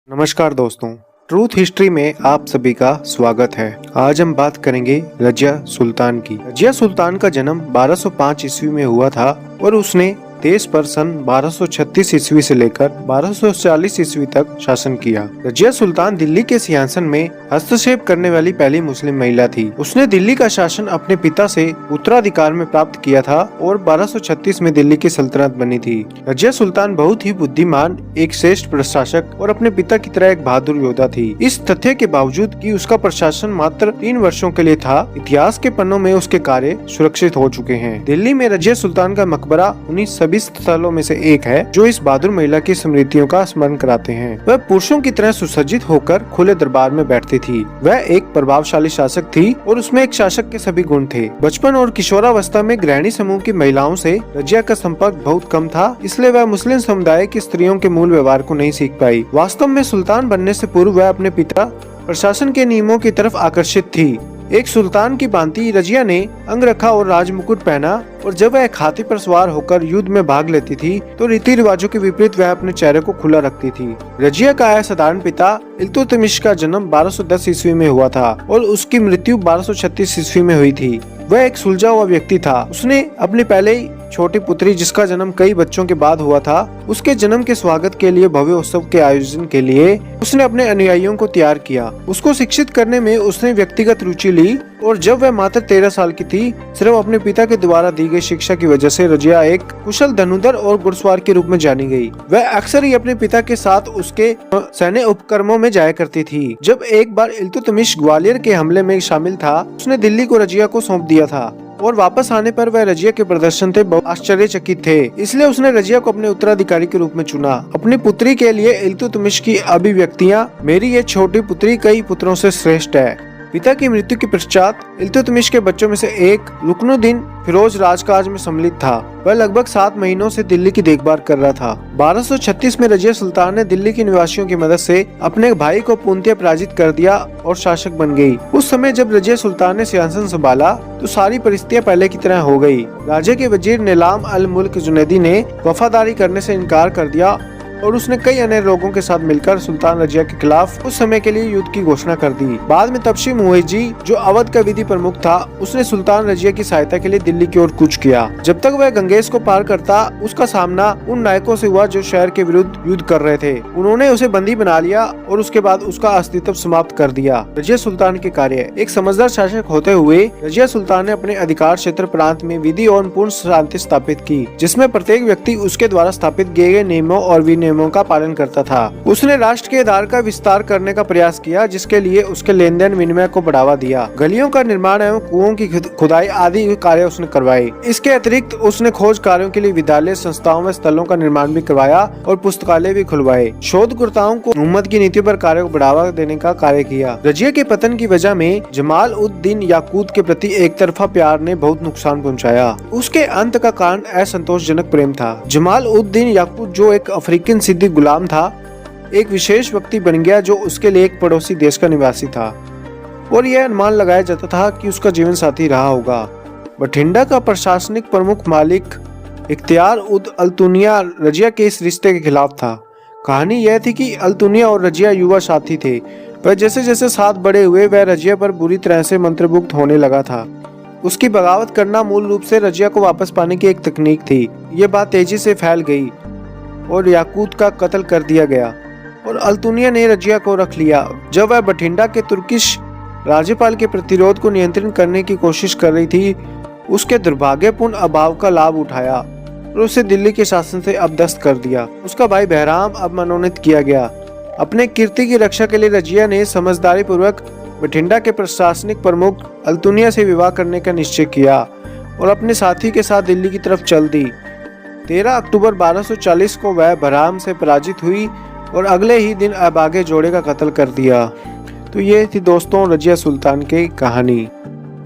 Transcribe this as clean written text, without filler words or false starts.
नमस्कार दोस्तों, truth history में आप सभी का स्वागत है। आज हम बात करेंगे रजिया सुल्तान की। रजिया सुल्तान का जन्म 1205 ईस्वी में हुआ था और उसने देश पर सन 1236 ईस्वी से लेकर 1240 ईस्वी तक शासन किया। रजिया सुल्तान दिल्ली के सिंहासन में हस्तक्षेप करने वाली पहली मुस्लिम महिला थी। उसने दिल्ली का शासन अपने पिता से उत्तराधिकार में प्राप्त किया था और 1236 में दिल्ली की सल्तनत बनी थी। रजिया सुल्तान बहुत ही बुद्धिमान, एक श्रेष्ठ प्रशासक और अपने पिता की तरह एक बहादुर योद्धा थी। इस तथ्य के बावजूद कि उसका प्रशासन मात्र 3 वर्षों के लिए था, इतिहास के पन्नों में उसके कार्य सुरक्षित हो चुके हैं। दिल्ली में रजिया सुल्तान का मकबरा उन्हीं सभी स्थलों में से एक है जो इस बहादुर महिला की स्मृतियों का स्मरण कराते हैं। वह पुरुषों की तरह सुसज्जित होकर खुले दरबार में बैठती थी। वह एक प्रभावशाली शासक थी और उसमें एक शासक के सभी गुण थे। बचपन और किशोरावस्था में गृहिणी समूह की महिलाओं से रजिया का संपर्क बहुत कम था, इसलिए वह मुस्लिम समुदाय की स्त्रियों के मूल व्यवहार को नहीं सीख पाई। वास्तव में सुल्तान बनने से पूर्व वह अपने पिता प्रशासन के नियमों की तरफ आकर्षित थी। एक सुल्तान की भांति रजिया ने अंगरखा और राजमुकुट पहना और जब वह एक हाथी पर सवार होकर युद्ध में भाग लेती थी तो रीति रिवाजों के विपरीत वह अपने चेहरे को खुला रखती थी। रजिया का असाधारण पिता इल्तुतमिश का जन्म 1210 ईस्वी में हुआ था और उसकी मृत्यु 1236 ईस्वी में हुई थी। वह एक सुलझा हुआ व्यक्ति था। उसने अपनी पहले छोटी पुत्री, जिसका जन्म कई बच्चों के बाद हुआ था, उसके जन्म के स्वागत के लिए भव्य उत्सव के आयोजन के लिए उसने अपने अनुयायियों को तैयार किया। उसको शिक्षित करने में उसने व्यक्तिगत रुचि ली और जब वह मात्र 13 साल की थी, सिर्फ अपने पिता के द्वारा दी गई शिक्षा की वजह से रजिया एक कुशल धनुर्धर और घुड़सवार के रूप में जानी गई। वह अक्सर ही अपने पिता के साथ उसके सैन्य उपक्रमों में जाया करती थी। जब एक बार इल्तुतमिश ग्वालियर के हमले में शामिल था, उसने दिल्ली को रजिया को सौंप दिया था और वापस आने पर वह रजिया के प्रदर्शन से बहुत आश्चर्यचकित थे, इसलिए उसने रजिया को अपने उत्तराधिकारी के रूप में चुना। अपनी पुत्री के लिए इल्तुतमिश की अभिव्यक्तियां, मेरी ये छोटी पुत्री कई पुत्रों से श्रेष्ठ है। पिता की मृत्यु के पश्चात इल्तुतमिश के बच्चों में से एक रुकनुद्दीन फिरोज राजकाज में सम्मिलित था। वह लगभग 7 महीनों से दिल्ली की देखभाल कर रहा था। 1236 में रजिया सुल्तान ने दिल्ली के निवासियों की मदद से अपने भाई को पूर्णतः पराजित कर दिया और शासक बन गई। उस समय जब रजिया सुल्तान ने सिंहासन संभाला तो सारी परिस्थितियां पहले की तरह हो गई। राज्य के वजीर नीलाम अल मुल्क जुनैदी ने वफादारी करने से इनकार कर दिया और उसने कई अन्य लोगों के साथ मिलकर सुल्तान रजिया के खिलाफ उस समय के लिए युद्ध की घोषणा कर दी। बाद में तबशी मुइजी, जो अवध का विधि प्रमुख था, उसने सुल्तान रजिया की सहायता के लिए दिल्ली की ओर कूच किया। जब तक वह गंगेस को पार करता, उसका सामना उन नायकों से हुआ जो शहर के विरुद्ध युद्ध कर रहे थे। उन्होंने उसे बंदी बना लिया और उसके बाद उसका अस्तित्व समाप्त कर दिया। रजिया सुल्तान के कार्य। एक समझदार शासक होते हुए रजिया सुल्तान ने अपने अधिकार क्षेत्र प्रांत में विधि और पूर्ण शांति स्थापित की, जिसमें प्रत्येक व्यक्ति उसके द्वारा स्थापित किए गए नियमों और विनियमों का पालन करता था। उसने राष्ट्र के आधार का विस्तार करने का प्रयास किया, जिसके लिए उसके लेन देन विनिमय को बढ़ावा दिया। गलियों का निर्माण एवं कुओं की खुदाई आदि कार्य उसने करवाए। इसके अतिरिक्त उसने खोज कार्यों के लिए विद्यालय, संस्थाओं में स्थलों का निर्माण भी करवाया और पुस्तकालय भी खुलवाए। शोधकर्ताओं को हुकूमत की नीति पर कार्य को बढ़ावा देने का कार्य किया। रजिया के पतन की वजह में जमाल उद दीन याकूत के प्रति एक तरफा प्यार ने बहुत नुकसान पहुँचाया। उसके अंत का कारण असंतोषजनक प्रेम था। जमाल उद दीन याकूत, जो एक अफ्रीकन सिद्दी गुलाम था, एक विशेष व्यक्ति बन गया जो उसके लिए एक पड़ोसी देश का निवासी था और यह अनुमान लगाया जाता था कि उसका जीवन साथी रहा होगा। बठिंडा का प्रशासनिक प्रमुख मालिक इख्तियार उद अल्तुनिया रजिया के इस रिश्ते के खिलाफ था। कहानी यह थी कि अल्तुनिया और रजिया युवा साथी थे। वह जैसे जैसे साथ बड़े हुए, वह रजिया पर बुरी तरह से मंत्रमुग्ध होने लगा था। उसकी बगावत करना मूल रूप से रजिया को वापस पाने की एक तकनीक थी। ये बात तेजी से फैल गई और याकूत का कत्ल कर दिया गया और अल्तुनिया ने रजिया को रख लिया। जब वह बठिंडा के तुर्किश राज्यपाल के प्रतिरोध को नियंत्रित करने की कोशिश कर रही थी, उसके दुर्भाग्यपूर्ण अभाव का लाभ उठाया और उसे दिल्ली के शासन से अपदस्थ कर दिया। उसका भाई बहराम अब मनोनीत किया गया। अपने कीर्ति की रक्षा के लिए रजिया ने समझदारी पूर्वक बठिंडा के प्रशासनिक प्रमुख अल्तुनिया से विवाह करने का निश्चय किया और अपने साथी के साथ दिल्ली की तरफ चल दी। 13 अक्टूबर 1240 को वह बहराम से पराजित हुई और अगले ही दिन अभागे जोड़े का कत्ल कर दिया। तो ये थी दोस्तों रजिया सुल्तान की कहानी।